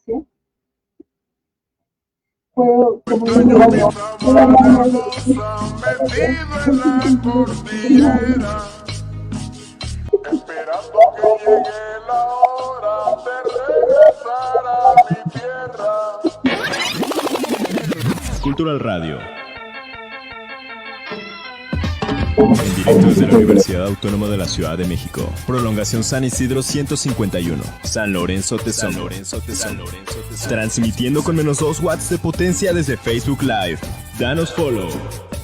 Fue como un Extraño mi año, sabana hermosa, metido en la cordillera, esperando que llegue la hora de regresar a mi tierra. Cultural Radio. En directo desde la Universidad Autónoma de la Ciudad de México. Prolongación San Isidro 151. San Lorenzo Tezonco. Transmitiendo con -2 watts de potencia desde Facebook Live. Danos follow.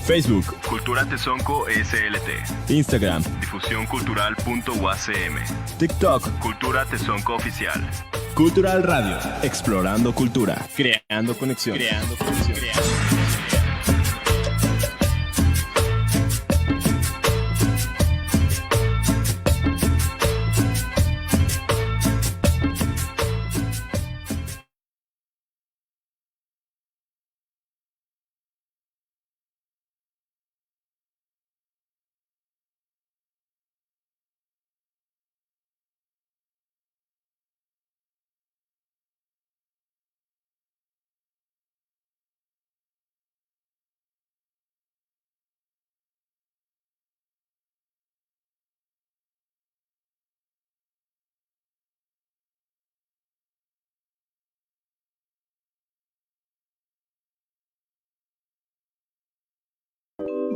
Facebook, Cultura Tezonco SLT. Instagram, difusióncultural.uacm. TikTok, Cultura Tezonco Oficial. Cultural Radio, explorando cultura, creando conexión.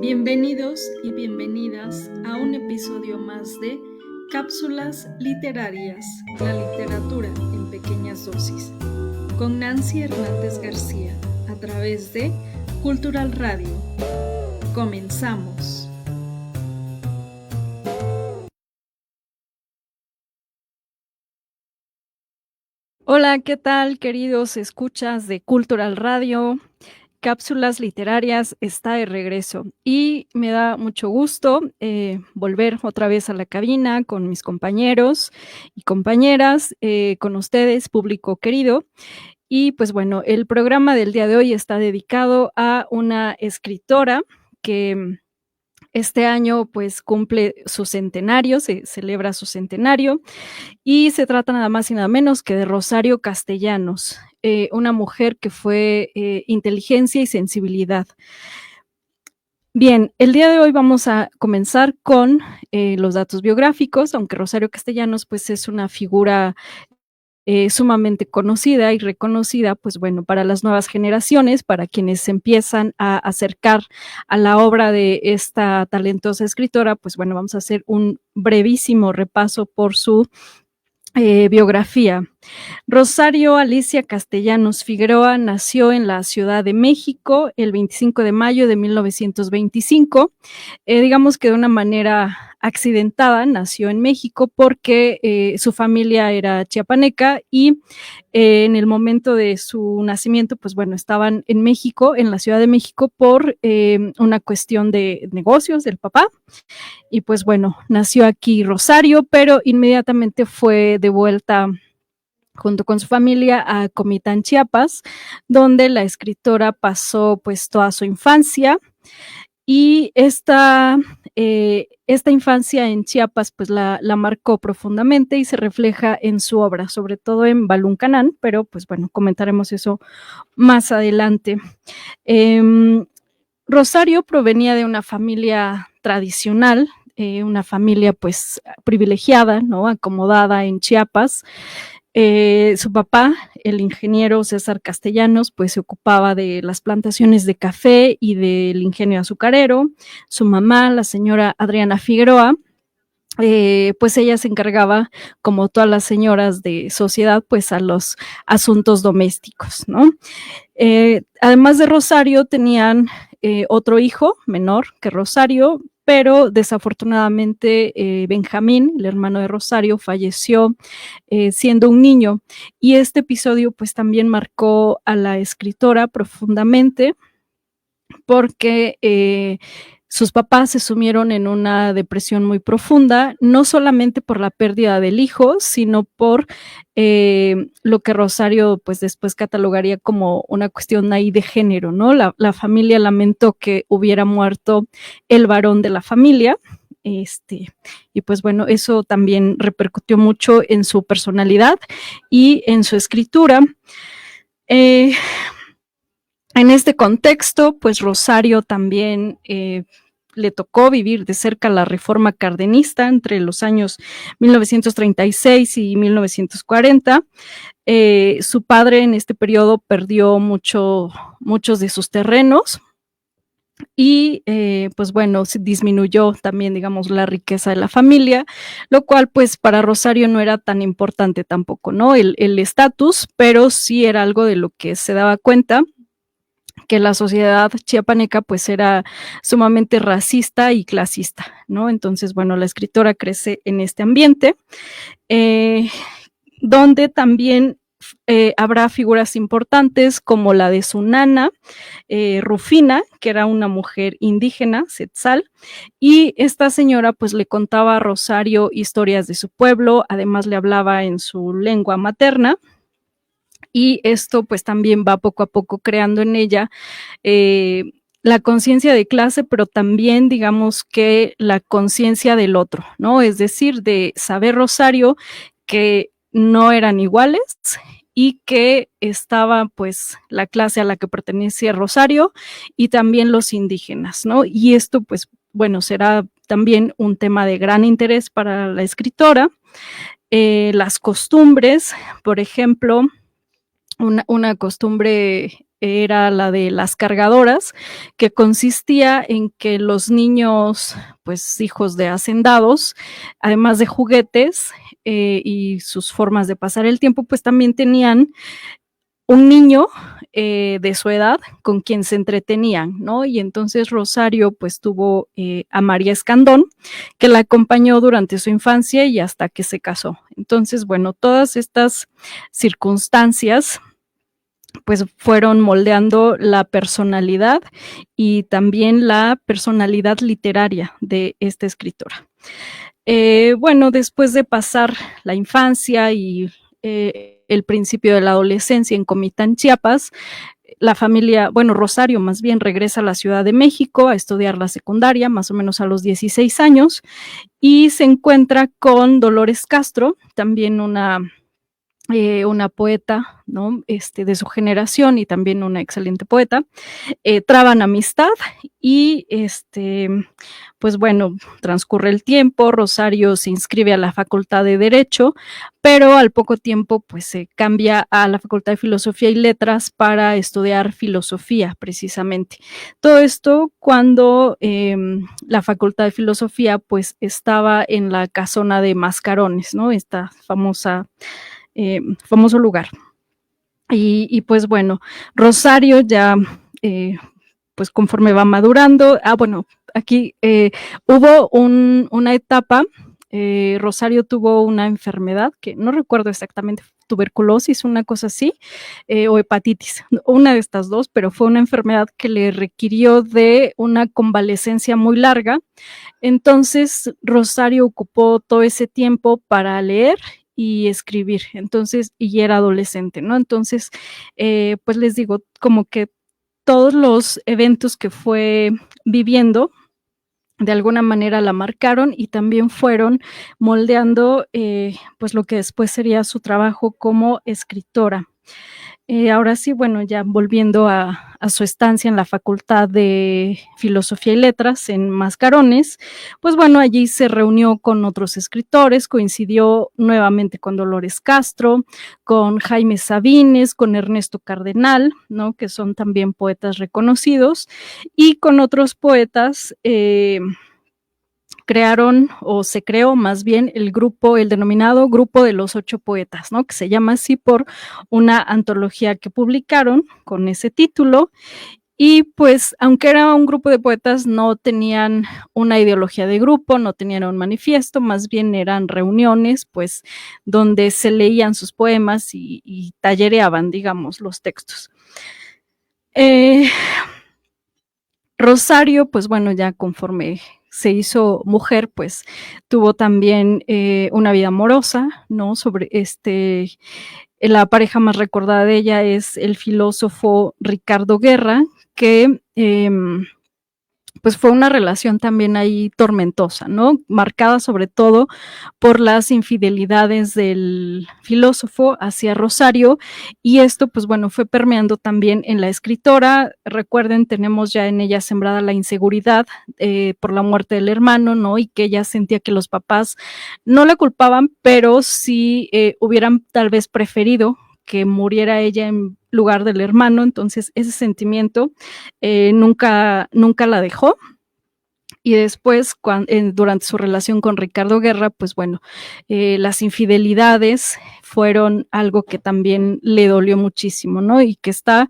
Bienvenidos y bienvenidas a un episodio más de Cápsulas Literarias, la literatura en pequeñas dosis, con Nancy Hernández García, a través de Cultural Radio. Comenzamos. Hola, ¿qué tal, queridos escuchas de Cultural Radio? Cápsulas Literarias está de regreso y me da mucho gusto volver otra vez a la cabina con mis compañeros y compañeras, con ustedes, público querido. Y pues bueno, el programa del día de hoy está dedicado a una escritora que este año pues cumple su centenario, se celebra su centenario, y se trata nada más y nada menos que de Rosario Castellanos, una mujer que fue inteligencia y sensibilidad. Bien, el día de hoy vamos a comenzar con los datos biográficos, aunque Rosario Castellanos pues es una figura sumamente conocida y reconocida, pues bueno, para las nuevas generaciones, para quienes se empiezan a acercar a la obra de esta talentosa escritora, pues bueno, vamos a hacer un brevísimo repaso por su biografía. Rosario Alicia Castellanos Figueroa nació en la Ciudad de México el 25 de mayo de 1925. Digamos que de una manera accidentada nació en México porque su familia era chiapaneca y en el momento de su nacimiento, pues bueno, estaban en México, en la Ciudad de México, por una cuestión de negocios del papá. Y pues bueno, nació aquí Rosario, pero inmediatamente fue de vuelta junto con su familia a Comitán, Chiapas, donde la escritora pasó pues toda su infancia. Y esta infancia en Chiapas pues la marcó profundamente y se refleja en su obra, sobre todo en Baluncanán, pero pues bueno, comentaremos eso más adelante. Rosario provenía de una familia tradicional, una familia pues privilegiada, ¿no? Acomodada en Chiapas. Su papá, el ingeniero César Castellanos, pues se ocupaba de las plantaciones de café y del ingenio azucarero. Su mamá, la señora Adriana Figueroa, pues ella se encargaba, como todas las señoras de sociedad, pues a los asuntos domésticos, ¿no? Además de Rosario, tenían otro hijo menor que Rosario, pero desafortunadamente Benjamín, el hermano de Rosario, falleció siendo un niño, y este episodio pues también marcó a la escritora profundamente porque sus papás se sumieron en una depresión muy profunda, no solamente por la pérdida del hijo, sino por lo que Rosario pues después catalogaría como una cuestión ahí de género, ¿no? La familia lamentó que hubiera muerto el varón de la familia, y pues bueno, eso también repercutió mucho en su personalidad y en su escritura. En este contexto, pues Rosario también le tocó vivir de cerca la reforma cardenista entre los años 1936 y 1940. Su padre en este periodo perdió muchos de sus terrenos y pues bueno, se disminuyó también, digamos, la riqueza de la familia, lo cual pues para Rosario no era tan importante tampoco, ¿no? El estatus, pero sí era algo de lo que se daba cuenta, que la sociedad chiapaneca pues era sumamente racista y clasista, ¿no? Entonces, bueno, la escritora crece en este ambiente, donde también habrá figuras importantes como la de su nana, Rufina, que era una mujer indígena, Setzal, y esta señora pues le contaba a Rosario historias de su pueblo, además le hablaba en su lengua materna, y esto pues también va poco a poco creando en ella la conciencia de clase, pero también digamos que la conciencia del otro, ¿no? Es decir, de saber Rosario que no eran iguales y que estaba pues la clase a la que pertenecía Rosario y también los indígenas, ¿no? Y esto pues bueno, será también un tema de gran interés para la escritora. Las costumbres, por ejemplo, una costumbre era la de las cargadoras, que consistía en que los niños, pues hijos de hacendados, además de juguetes y sus formas de pasar el tiempo, pues también tenían un niño de su edad con quien se entretenían, ¿no? Y entonces Rosario pues tuvo a María Escandón, que la acompañó durante su infancia y hasta que se casó. Entonces, bueno, todas estas circunstancias pues fueron moldeando la personalidad y también la personalidad literaria de esta escritora. Bueno, después de pasar la infancia y el principio de la adolescencia en Comitán, Chiapas, la familia, bueno, Rosario más bien regresa a la Ciudad de México a estudiar la secundaria, más o menos a los 16 años, y se encuentra con Dolores Castro, también una poeta, ¿no? De su generación y también una excelente poeta, traban amistad y pues bueno, transcurre el tiempo, Rosario se inscribe a la Facultad de Derecho, pero al poco tiempo pues se cambia a la Facultad de Filosofía y Letras para estudiar filosofía precisamente. Todo esto cuando la Facultad de Filosofía pues estaba en la casona de Mascarones, ¿no? Esta famoso lugar. Y pues bueno, Rosario ya, pues conforme va madurando, bueno, aquí hubo una etapa, Rosario tuvo una enfermedad que no recuerdo exactamente, tuberculosis, una cosa así, o hepatitis, una de estas dos, pero fue una enfermedad que le requirió de una convalecencia muy larga. Entonces, Rosario ocupó todo ese tiempo para leer y escribir, entonces, y era adolescente, ¿no? Entonces, pues les digo, como que todos los eventos que fue viviendo, de alguna manera la marcaron y también fueron moldeando, pues lo que después sería su trabajo como escritora. Ahora sí, bueno, ya volviendo a su estancia en la Facultad de Filosofía y Letras en Mascarones, pues bueno, allí se reunió con otros escritores, coincidió nuevamente con Dolores Castro, con Jaime Sabines, con Ernesto Cardenal, ¿no? Que son también poetas reconocidos, y con otros poetas crearon, o se creó más bien, el denominado Grupo de los 8 Poetas, ¿no? Que se llama así por una antología que publicaron con ese título. Y pues, aunque era un grupo de poetas, no tenían una ideología de grupo, no tenían un manifiesto, más bien eran reuniones, pues, donde se leían sus poemas y tallereaban, digamos, los textos. Rosario, pues bueno, ya conforme se hizo mujer, pues tuvo también una vida amorosa, ¿no? La pareja más recordada de ella es el filósofo Ricardo Guerra, que pues fue una relación también ahí tormentosa, ¿no? Marcada sobre todo por las infidelidades del filósofo hacia Rosario, y esto, pues bueno, fue permeando también en la escritora. Recuerden, tenemos ya en ella sembrada la inseguridad por la muerte del hermano, ¿no? Y que ella sentía que los papás no la culpaban, pero sí hubieran tal vez preferido que muriera ella en lugar del hermano. Entonces ese sentimiento nunca la dejó. Y después, durante su relación con Ricardo Guerra, pues bueno, las infidelidades fueron algo que también le dolió muchísimo, ¿no? Y que está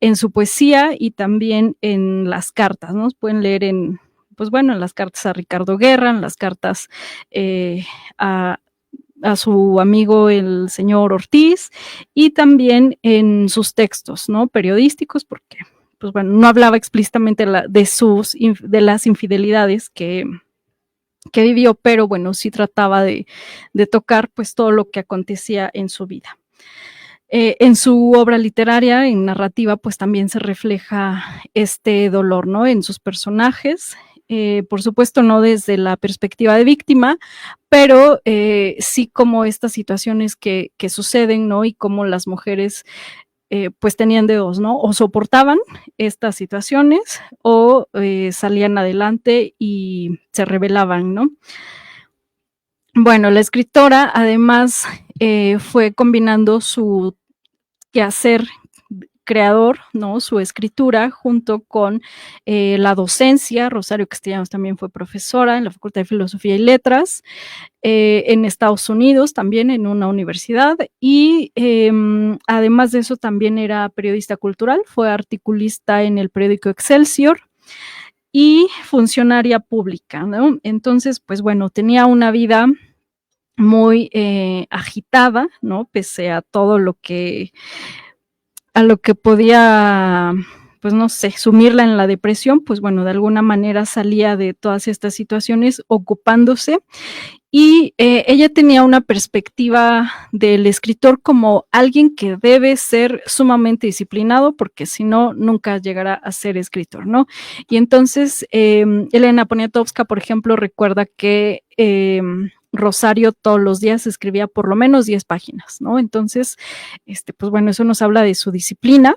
en su poesía y también en las cartas, ¿no? Pueden leer pues bueno, en las cartas a Ricardo Guerra, en las cartas a su amigo el señor Ortiz, y también en sus textos, ¿no? Periodísticos, porque, pues bueno, no hablaba explícitamente de las infidelidades que vivió, pero bueno, sí trataba de tocar pues todo lo que acontecía en su vida. En su obra literaria, en narrativa, pues también se refleja este dolor, ¿no? En sus personajes. Por supuesto, no desde la perspectiva de víctima, pero sí como estas situaciones que suceden, ¿no? Y cómo las mujeres pues tenían de dos, ¿no? O soportaban estas situaciones o salían adelante y se rebelaban, ¿no? Bueno, la escritora además fue combinando su quehacer creador, ¿no? Su escritura junto con la docencia. Rosario Castellanos también fue profesora en la Facultad de Filosofía y Letras, en Estados Unidos también en una universidad, y además de eso también era periodista cultural, fue articulista en el periódico Excelsior y funcionaria pública, ¿no? Entonces, pues bueno, tenía una vida muy agitada, ¿no? Pese a todo a lo que podía, pues no sé, sumirla en la depresión, pues bueno, de alguna manera salía de todas estas situaciones ocupándose. Y ella tenía una perspectiva del escritor como alguien que debe ser sumamente disciplinado, porque si no, nunca llegará a ser escritor, ¿no? Y entonces, Elena Poniatowska, por ejemplo, recuerda que Rosario todos los días escribía por lo menos 10 páginas, ¿no? Entonces, pues bueno, eso nos habla de su disciplina,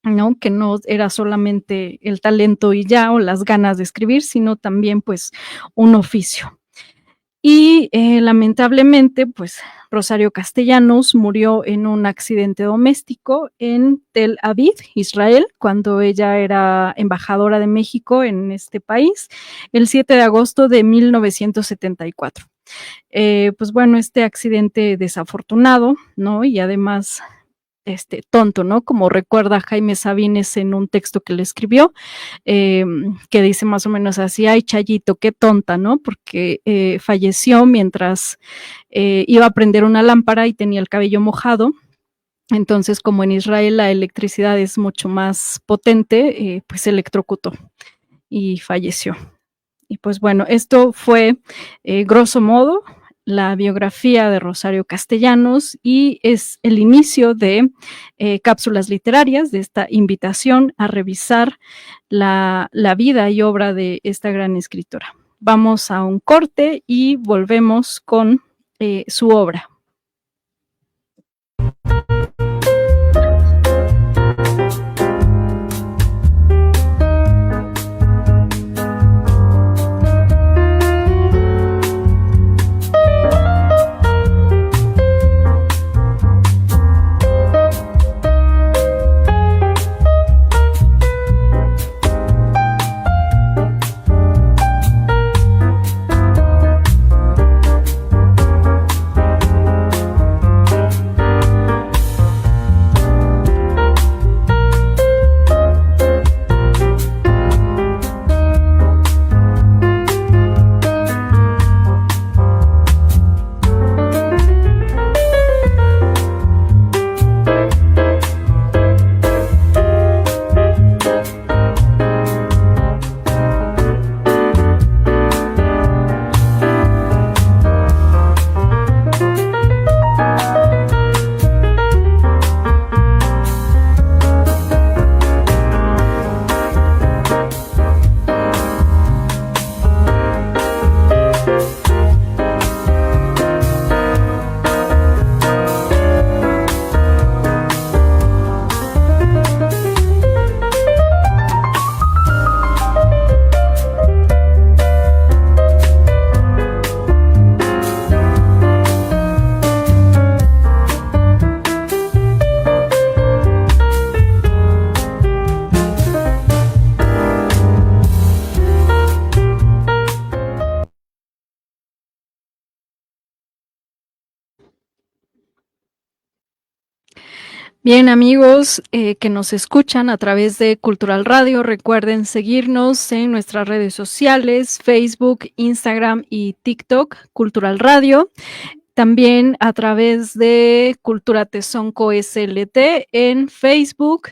¿no? Que no era solamente el talento y ya, o las ganas de escribir, sino también, pues, un oficio. Y lamentablemente, pues, Rosario Castellanos murió en un accidente doméstico en Tel Aviv, Israel, cuando ella era embajadora de México en este país, el 7 de agosto de 1974. Pues bueno, este accidente desafortunado, ¿no? Y además tonto, ¿no? Como recuerda Jaime Sabines en un texto que le escribió, que dice más o menos así: ay, Chayito, qué tonta, ¿no? Porque falleció mientras iba a prender una lámpara y tenía el cabello mojado. Entonces, como en Israel la electricidad es mucho más potente, pues se electrocutó y falleció. Y pues bueno, esto fue, grosso modo, la biografía de Rosario Castellanos, y es el inicio de cápsulas literarias, de esta invitación a revisar la vida y obra de esta gran escritora. Vamos a un corte y volvemos con su obra. Bien, amigos que nos escuchan a través de Cultural Radio, recuerden seguirnos en nuestras redes sociales, Facebook, Instagram y TikTok, Cultural Radio. También a través de Cultura Tezonco SLT en Facebook,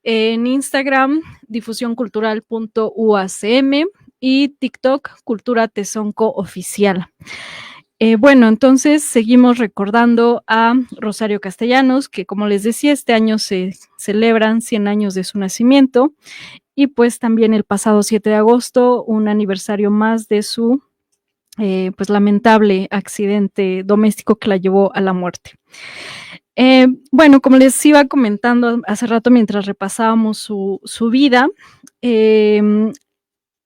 en Instagram, difusioncultural.uacm y TikTok, Cultura Tezonco Oficial. Bueno, entonces seguimos recordando a Rosario Castellanos, que como les decía, este año se celebran 100 años de su nacimiento y pues también el pasado 7 de agosto, un aniversario más de su pues lamentable accidente doméstico que la llevó a la muerte. Bueno, como les iba comentando hace rato mientras repasábamos su vida,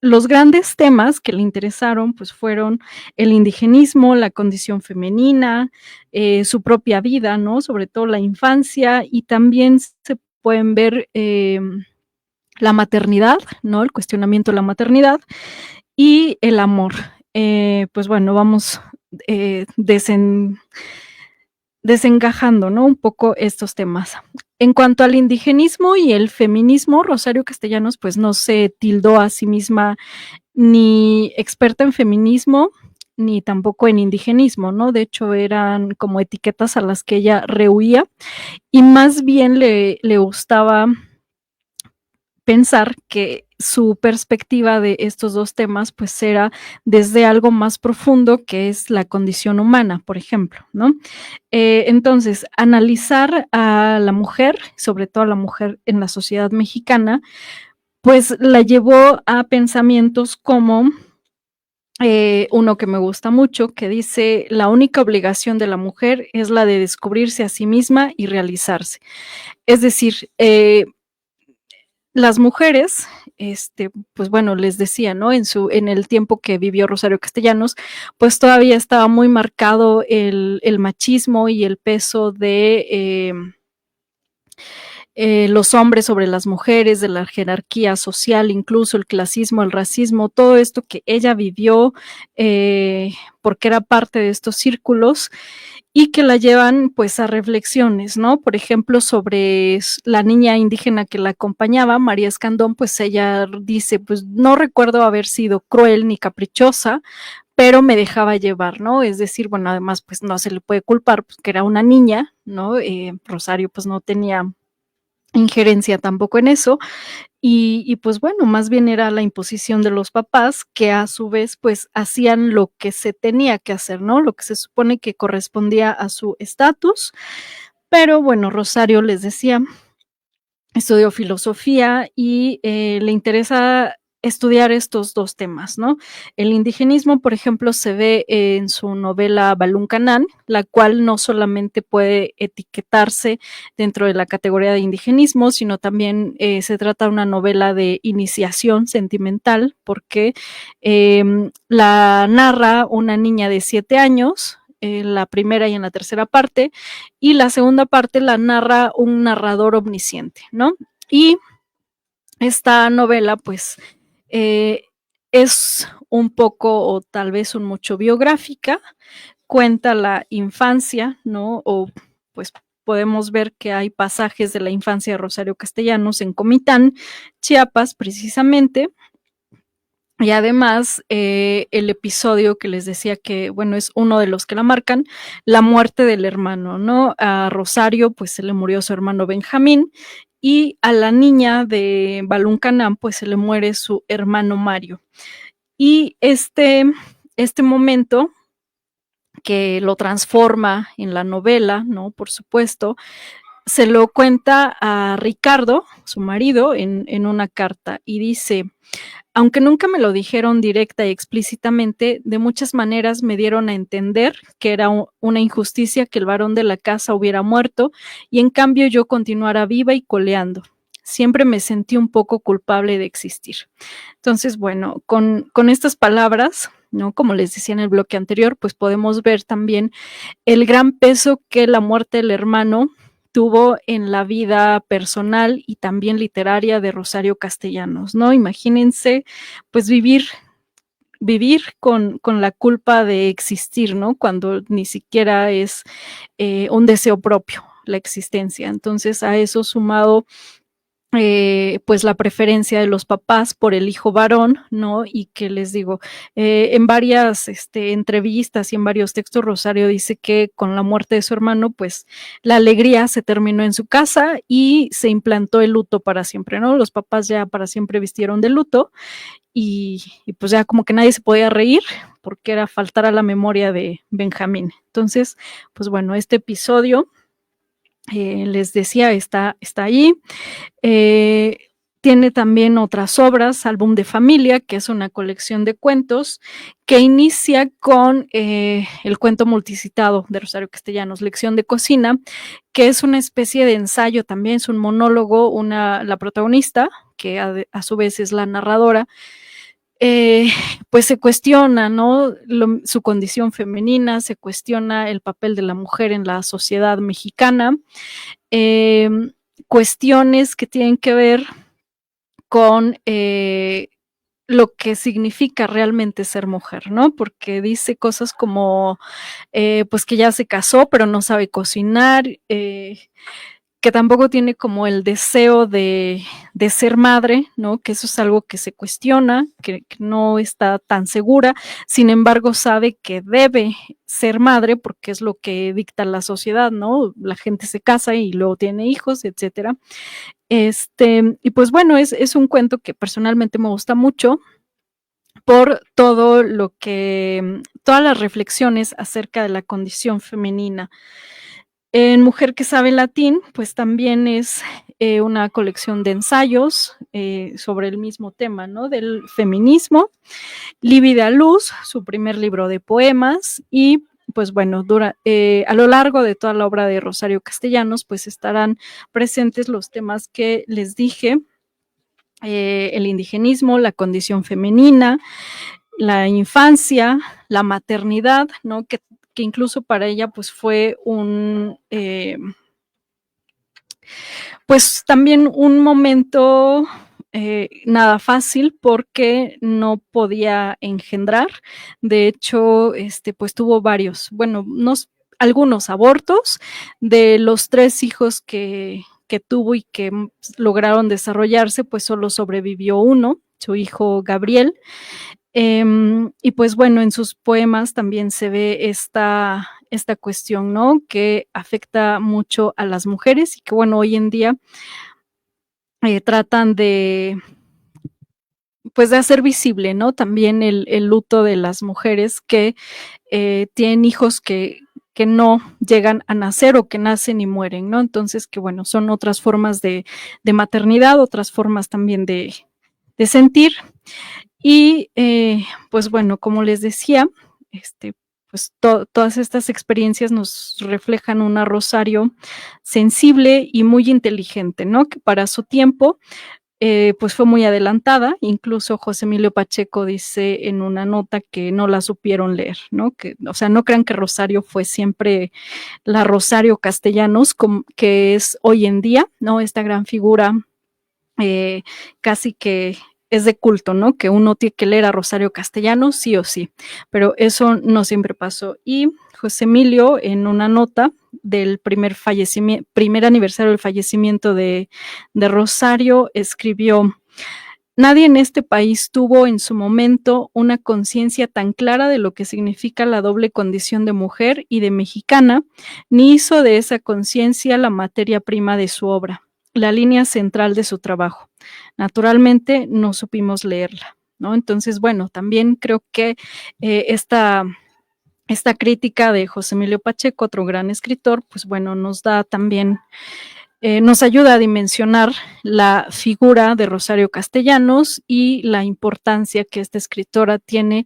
los grandes temas que le interesaron pues fueron el indigenismo, la condición femenina, su propia vida, ¿no? Sobre todo la infancia, y también se pueden ver la maternidad, ¿no? El cuestionamiento de la maternidad y el amor. Pues bueno, vamos desencajando, ¿no? Un poco estos temas. En cuanto al indigenismo y el feminismo, Rosario Castellanos pues no se tildó a sí misma ni experta en feminismo ni tampoco en indigenismo, ¿no? De hecho eran como etiquetas a las que ella rehuía y más bien le gustaba pensar que su perspectiva de estos dos temas pues era desde algo más profundo que es la condición humana, por ejemplo, ¿no? Entonces, analizar a la mujer, sobre todo a la mujer en la sociedad mexicana, pues la llevó a pensamientos como uno que me gusta mucho, que dice, la única obligación de la mujer es la de descubrirse a sí misma y realizarse. Es decir, las mujeres, pues bueno, les decía, ¿no? En el tiempo que vivió Rosario Castellanos, pues todavía estaba muy marcado el machismo y el peso de los hombres sobre las mujeres, de la jerarquía social, incluso el clasismo, el racismo, todo esto que ella vivió porque era parte de estos círculos y que la llevan pues a reflexiones, ¿no? Por ejemplo, sobre la niña indígena que la acompañaba, María Escandón, pues ella dice, pues no recuerdo haber sido cruel ni caprichosa, pero me dejaba llevar, ¿no? Es decir, bueno, además pues no se le puede culpar, pues que era una niña, ¿no? Rosario pues no tenía injerencia tampoco en eso, y pues bueno, más bien era la imposición de los papás que a su vez pues hacían lo que se tenía que hacer, ¿no? Lo que se supone que correspondía a su estatus, pero bueno, Rosario les decía, estudió filosofía y le interesa estudiar estos dos temas, ¿no? El indigenismo, por ejemplo, se ve en su novela Balún Canán, la cual no solamente puede etiquetarse dentro de la categoría de indigenismo, sino también se trata de una novela de iniciación sentimental, porque la narra una niña de 7 años, en la primera y en la tercera parte, y la segunda parte la narra un narrador omnisciente, ¿no? Y esta novela, pues, es un poco o tal vez un mucho biográfica, cuenta la infancia, ¿no? O pues podemos ver que hay pasajes de la infancia de Rosario Castellanos en Comitán, Chiapas, precisamente. Y además, el episodio que les decía que, bueno, es uno de los que la marcan, la muerte del hermano, ¿no? A Rosario, pues se le murió su hermano Benjamín, y a la niña de Balún Canán, pues se le muere su hermano Mario. Y este momento que lo transforma en la novela, ¿no? Por supuesto, se lo cuenta a Ricardo, su marido, en una carta, y dice, aunque nunca me lo dijeron directa y explícitamente, de muchas maneras me dieron a entender que era una injusticia que el varón de la casa hubiera muerto y en cambio yo continuara viva y coleando. Siempre me sentí un poco culpable de existir. Entonces, bueno, con estas palabras, ¿no? Como les decía en el bloque anterior, pues podemos ver también el gran peso que la muerte del hermano tuvo en la vida personal y también literaria de Rosario Castellanos, ¿no? Imagínense, pues vivir con la culpa de existir, ¿no? Cuando ni siquiera es un deseo propio, la existencia. Entonces, a eso sumado pues la preferencia de los papás por el hijo varón, ¿no? Y que les digo, en varias entrevistas y en varios textos, Rosario dice que con la muerte de su hermano, pues la alegría se terminó en su casa y se implantó el luto para siempre, ¿no? Los papás ya para siempre vistieron de luto y pues ya como que nadie se podía reír porque era faltar a la memoria de Benjamín. Entonces, pues bueno, este episodio, les decía, está ahí. Tiene también otras obras, Álbum de Familia, que es una colección de cuentos que inicia con el cuento multicitado de Rosario Castellanos, Lección de Cocina, que es una especie de ensayo también, es un monólogo, la protagonista, que a su vez es la narradora, pues se cuestiona, ¿no? Su condición femenina, se cuestiona el papel de la mujer en la sociedad mexicana, cuestiones que tienen que ver con lo que significa realmente ser mujer, ¿no? Porque dice cosas como, pues que ya se casó, pero no sabe cocinar, que tampoco tiene como el deseo de ser madre, ¿no? Que eso es algo que se cuestiona, que no está tan segura, sin embargo sabe que debe ser madre porque es lo que dicta la sociedad, ¿no? La gente se casa y luego tiene hijos, etcétera. Y pues bueno, es un cuento que personalmente me gusta mucho por todo todas las reflexiones acerca de la condición femenina. En Mujer que sabe latín, pues también es una colección de ensayos sobre el mismo tema, ¿no? Del feminismo. Lívida Luz, su primer libro de poemas, y pues bueno, a lo largo de toda la obra de Rosario Castellanos, pues estarán presentes los temas que les dije, el indigenismo, la condición femenina, la infancia, la maternidad, ¿no? Que incluso para ella pues fue pues también un momento nada fácil porque no podía engendrar. De hecho, pues tuvo algunos abortos. De los 3 hijos que tuvo y que lograron desarrollarse, pues solo sobrevivió uno, su hijo Gabriel. Y pues bueno, en sus poemas también se ve esta cuestión, ¿no? Que afecta mucho a las mujeres y que bueno, hoy en día tratan de hacer visible, ¿no? También el luto de las mujeres que tienen hijos que no llegan a nacer o que nacen y mueren, ¿no? Entonces, que bueno, son otras formas de maternidad, otras formas también de sentir. Y pues bueno, como les decía, pues todas estas experiencias nos reflejan una Rosario sensible y muy inteligente, ¿no? Que para su tiempo pues fue muy adelantada. Incluso José Emilio Pacheco dice en una nota que no la supieron leer, ¿no? Que, o sea, no crean que Rosario fue siempre la Rosario Castellanos, que es hoy en día, ¿no? Esta gran figura casi que es de culto, ¿no? Que uno tiene que leer a Rosario Castellanos sí o sí, pero eso no siempre pasó. Y José Emilio, en una nota del primer aniversario del fallecimiento de Rosario, escribió: nadie en este país tuvo en su momento una conciencia tan clara de lo que significa la doble condición de mujer y de mexicana, ni hizo de esa conciencia la materia prima de su obra, la línea central de su trabajo. Naturalmente no supimos leerla, ¿no? Entonces, bueno, también creo que esta crítica de José Emilio Pacheco, otro gran escritor, pues bueno, nos da también, nos ayuda a dimensionar la figura de Rosario Castellanos y la importancia que esta escritora tiene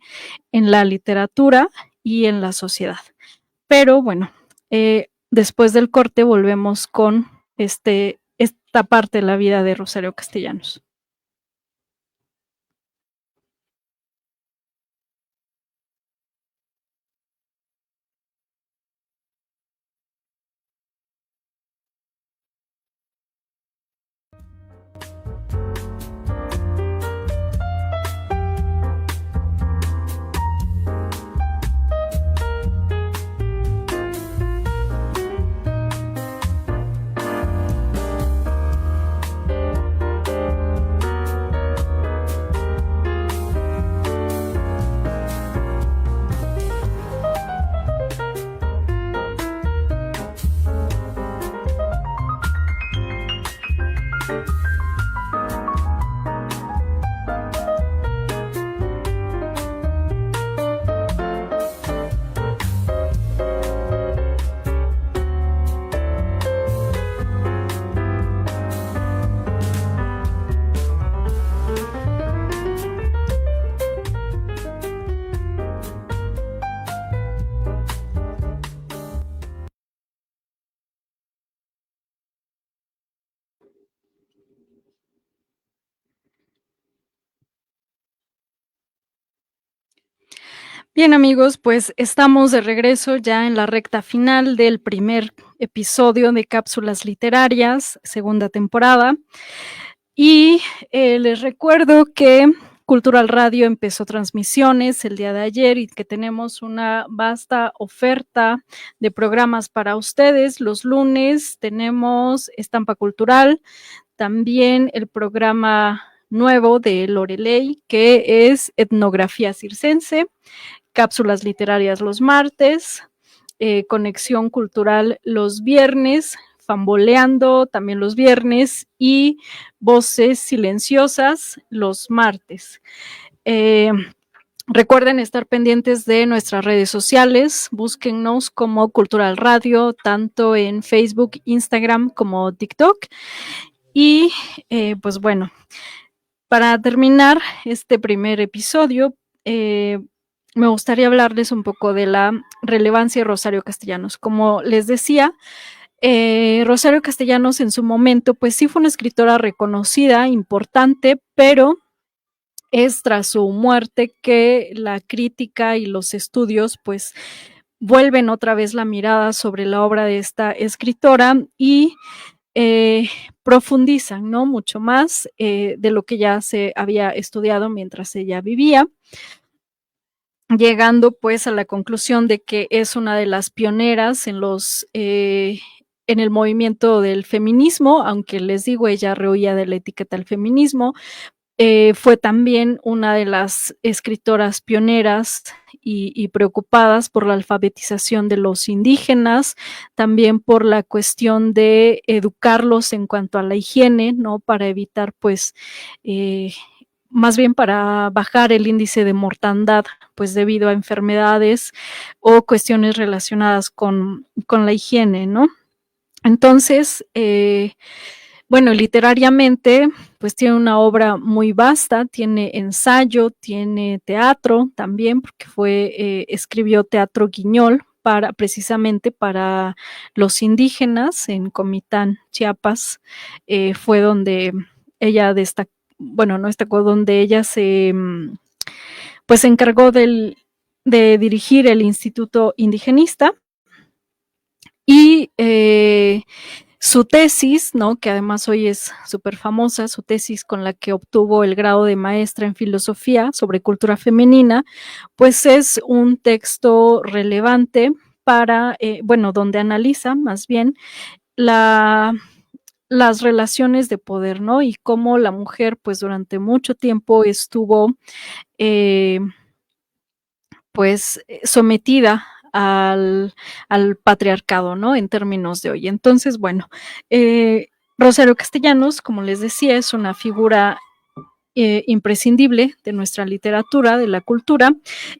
en la literatura y en la sociedad. Pero bueno, después del corte volvemos con esta parte de la vida de Rosario Castellanos. Bien, amigos, pues estamos de regreso ya en la recta final del primer episodio de Cápsulas Literarias, segunda temporada. Y les recuerdo que Cultural Radio empezó transmisiones el día de ayer y que tenemos una vasta oferta de programas para ustedes. Los lunes tenemos Estampa Cultural, también el programa nuevo de Loreley, que es Etnografía Circense, Cápsulas Literarias los martes, Conexión Cultural los viernes, Famboleando también los viernes y Voces Silenciosas los martes. Recuerden estar pendientes de nuestras redes sociales, búsquennos como Cultural Radio, tanto en Facebook, Instagram como TikTok. Y pues bueno, para terminar este primer episodio, me gustaría hablarles un poco de la relevancia de Rosario Castellanos. Como les decía, Rosario Castellanos en su momento, pues sí fue una escritora reconocida, importante, pero es tras su muerte que la crítica y los estudios, pues, vuelven otra vez la mirada sobre la obra de esta escritora y profundizan, ¿no? Mucho más de lo que ya se había estudiado mientras ella vivía, llegando pues a la conclusión de que es una de las pioneras en el movimiento del feminismo, aunque les digo, ella rehuía de la etiqueta del feminismo. Fue también una de las escritoras pioneras y preocupadas por la alfabetización de los indígenas, también por la cuestión de educarlos en cuanto a la higiene, ¿no? Para evitar, pues, más bien para bajar el índice de mortandad, pues debido a enfermedades o cuestiones relacionadas con la higiene, ¿no? Entonces, bueno, literariamente, pues tiene una obra muy vasta, tiene ensayo, tiene teatro también, porque escribió teatro guiñol precisamente para los indígenas en Comitán, Chiapas, fue donde ella destacó, bueno, no destacó, donde ella pues se encargó de dirigir el Instituto Indigenista y su tesis, ¿no? Que además hoy es súper famosa, su tesis con la que obtuvo el grado de maestra en filosofía sobre cultura femenina, pues es un texto relevante para, bueno, donde analiza más bien las relaciones de poder, ¿no? Y cómo la mujer, pues durante mucho tiempo estuvo, pues, sometida al patriarcado, ¿no? En términos de hoy. Entonces, bueno, Rosario Castellanos, como les decía, es una figura imprescindible de nuestra literatura, de la cultura,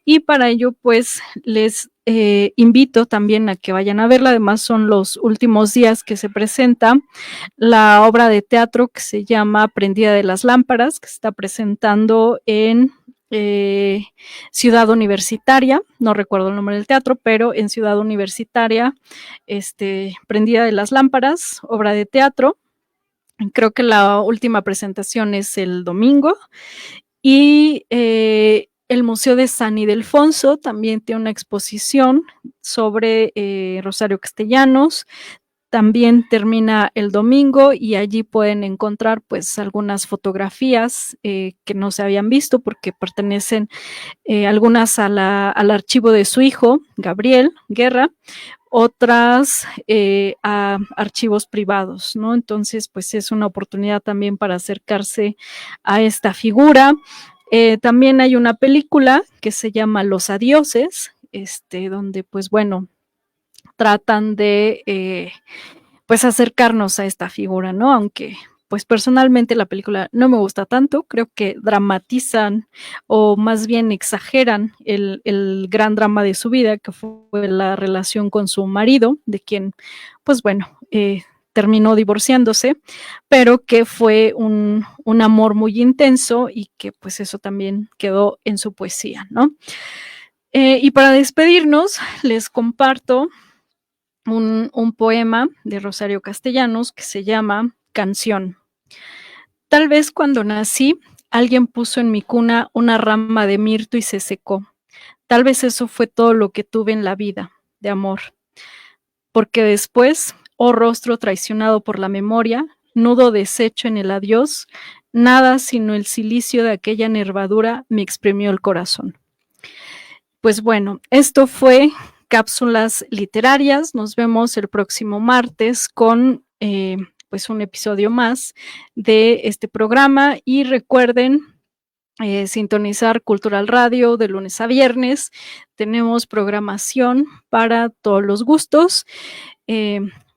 y para ello, pues, les invito también a que vayan a verla. Además, son los últimos días que se presenta la obra de teatro que se llama Prendida de las Lámparas, que se está presentando en Ciudad Universitaria, no recuerdo el nombre del teatro, pero en Ciudad Universitaria, Prendida de las Lámparas, obra de teatro. Creo que la última presentación es el domingo. Y el Museo de San Ildefonso también tiene una exposición sobre Rosario Castellanos. También termina el domingo y allí pueden encontrar pues algunas fotografías que no se habían visto porque pertenecen algunas al archivo de su hijo, Gabriel Guerra, otras a archivos privados, ¿no? Entonces, pues es una oportunidad también para acercarse a esta figura. También hay una película que se llama Los Adioses, donde, pues bueno, tratan de pues acercarnos a esta figura, ¿no? Aunque pues personalmente la película no me gusta tanto, creo que dramatizan o más bien exageran el gran drama de su vida, que fue la relación con su marido, de quien, pues bueno, terminó divorciándose, pero que fue un amor muy intenso y que pues eso también quedó en su poesía, ¿no? Y para despedirnos, les comparto un poema de Rosario Castellanos que se llama Canción. Tal vez cuando nací, alguien puso en mi cuna una rama de mirto y se secó. Tal vez eso fue todo lo que tuve en la vida, de amor. Porque después, oh rostro traicionado por la memoria, nudo deshecho en el adiós, nada sino el silicio de aquella nervadura me exprimió el corazón. Pues bueno, esto fue Cápsulas Literarias. Nos vemos el próximo martes con pues un episodio más de este programa y recuerden sintonizar Cultural Radio de lunes a viernes. Tenemos programación para todos los gustos.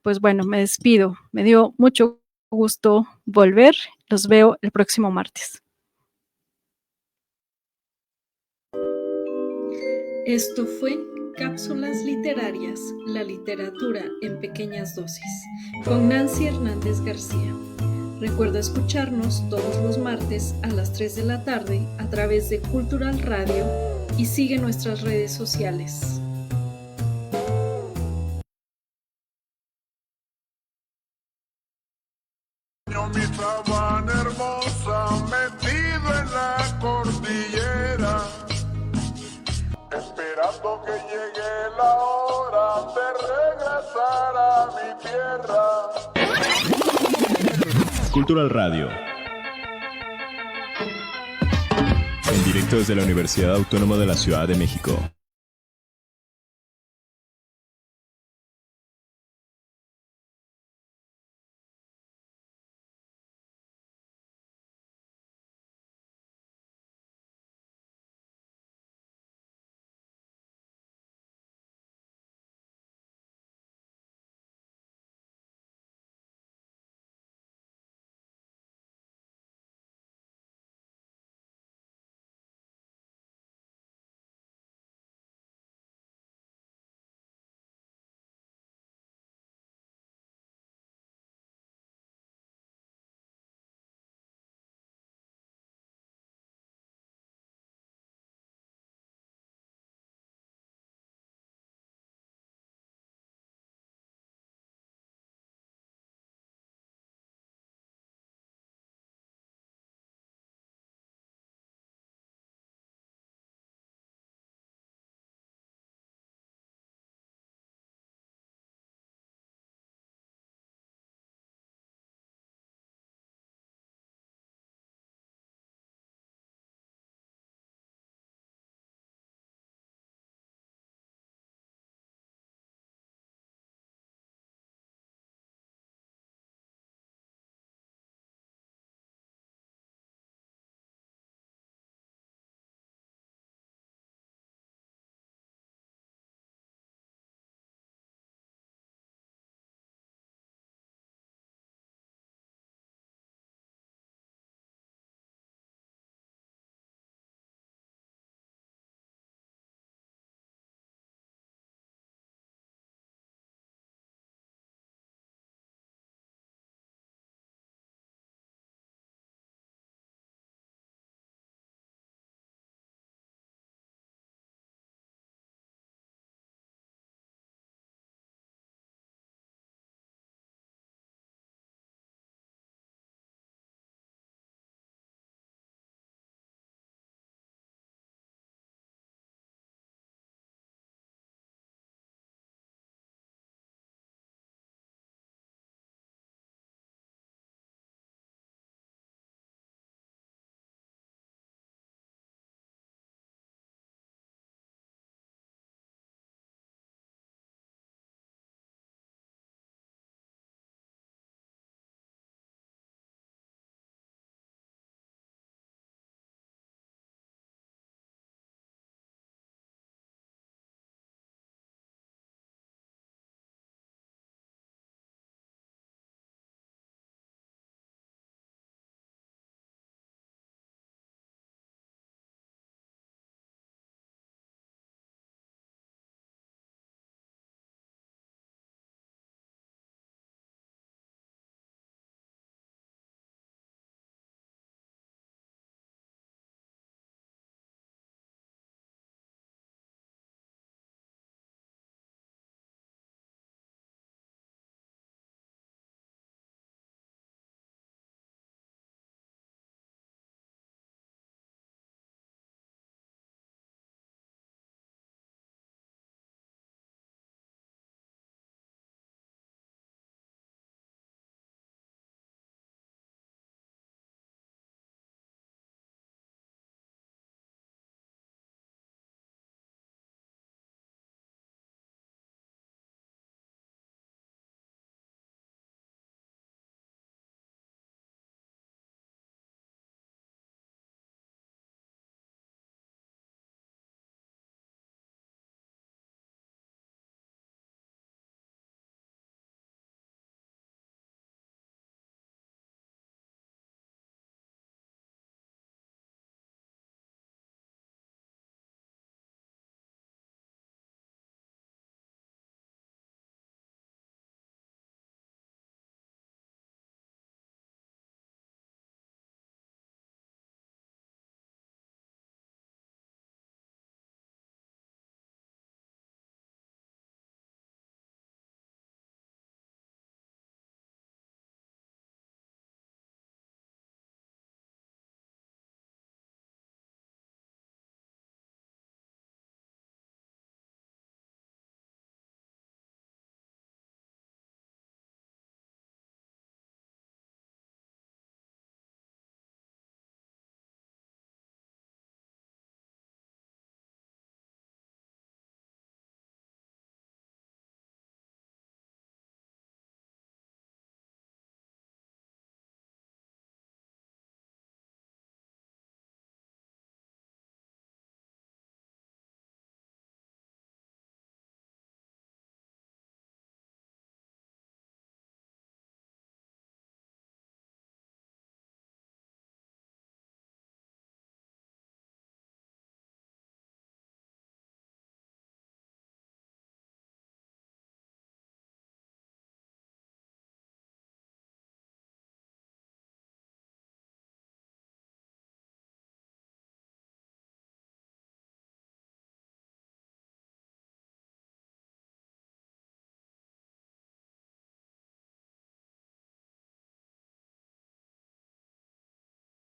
Pues bueno, me despido. Me dio mucho gusto volver. Los veo el próximo martes. Esto fue Cápsulas Literarias, la literatura en pequeñas dosis, con Nancy Hernández García. Recuerda escucharnos todos los martes a las 3 de la tarde a través de Cultural Radio y sigue nuestras redes sociales. Mi sabana hermosa metido en la cordillera, esperando que llegue la hora de regresar a mi tierra. Cultural Radio. En directo desde la Universidad Autónoma de la Ciudad de México.